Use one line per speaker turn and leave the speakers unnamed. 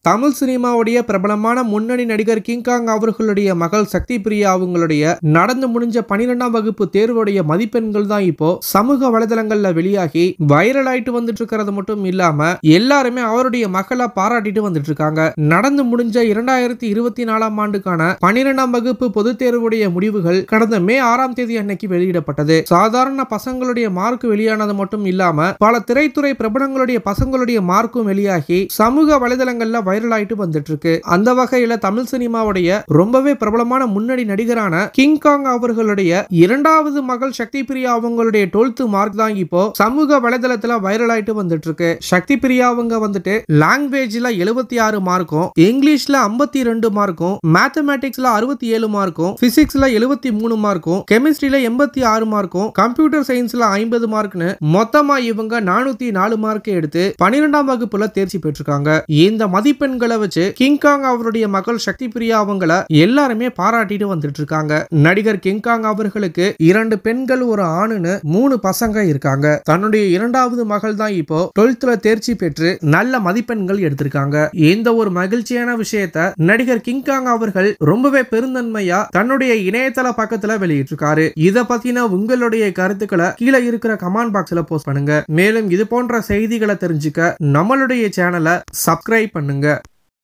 தமிழ் சினிமாவுடைய பிரபலமான முன்னணி நடிகர் கிங்காங் அவர்களுடைய மகள் சக்தி பிரியா அவங்களுடைய நடந்து முடிஞ்ச 12ஆம் வகுப்பு தேர்வுடைய மதிப்பெண்கள் தான் இப்போ சமூக வலைதளங்கள்ல வெளியாகி வைரல் ஆயிட்டு வந்துட்டு இருக்கிறது மட்டும் இல்லாம எல்லாருமே அவருடைய மகளை பாராட்டிட்டு வந்துட்டு இருக்காங்க. நடந்து முடிஞ்ச 2024ஆம் ஆண்டுக்கான 12ஆம் வகுப்பு பொதுத் தேர்வுடைய முடிவுகள் கடந்த மே 6ஆம் தேதி அன்னைக்கு வெளியிடப்பட்டது. சாதாரண பசங்களுடைய மார்க் வெளியானது மட்டும் இல்லாம பல திரைத்துறை பிரபலங்களுடைய பசங்களுடைய மார்க்கும் வெளியாகி சமூக வலைதளங்கள்ல வைரல் ஆயிட்டு வந்துட்டு இருக்கு. அந்த வகையில தமிழ் சினிமாவுடைய ரொம்பவே பிரபலமான முன்னணி நடிகரான கிங்காங் அவர்களுடைய இரண்டாவது மகள் சக்தி பிரியா அவங்களுடைய 12th மார்க் தான் இப்போ சமூக வலைதளத்துல வைரல் ஆயிட்டு வந்துட்டு இருக்கு. சக்தி பிரியா அவங்க வந்துட்டு லாங்குவேஜ்ல 76 மார்க்கும், இங்கிலீஷ்ல 52 மார்க்கும், மேத்தமேட்டிக்ஸ்ல 67 மார்க்கும், பிசிக்ஸ்ல 73 மார்க்கும், கெமிஸ்ட்ரியில 86 மார்க்கும், கம்ப்யூட்டர் சயின்ஸ்ல 50 மார்க்னு மொத்தமா இவங்க 404 மார்க் எடுத்து 12ஆம் வகுப்புல தேர்ச்சி பெற்றிருக்காங்க. இந்த மதிப்பெண்களை வச்சு கிங்காங் அவருடைய மகள் சக்தி பிரியா அவங்கள எல்லாருமே பாராட்டிட்டு வந்துட்டு இருக்காங்க. நடிகர் கிங்காங் அவர்களுக்கு 2 பெண்கள் ஒரு ஆணுன்னு 3 பசங்க இருக்காங்க. தன்னுடைய இரண்டாவது மகள் தான் இப்போ 12th தேர்ச்சி பெற்று நல்ல மதிப்பெண்கள் எடுத்திருக்காங்க. இந்த ஒரு மகிழ்ச்சியான விஷயத்தை நடிகர் கிங்காங் அவர்கள் ரொம்பவே பெருந்தன்மையா தன்னுடைய இணையதள பக்கத்துல வெளியிட்டிருக்காரு. இத பத்தின உங்களுடைய கருத்துக்களை கீழே இருக்கிற கமெண்ட் பாக்ஸ்ல போஸ்ட் பண்ணுங்க. மேலும் இது போன்ற செய்திகளை தெரிஞ்சுக்க நம்மளுடைய சேனலை சப்ஸ்கிரைப் பண்ணுங்க.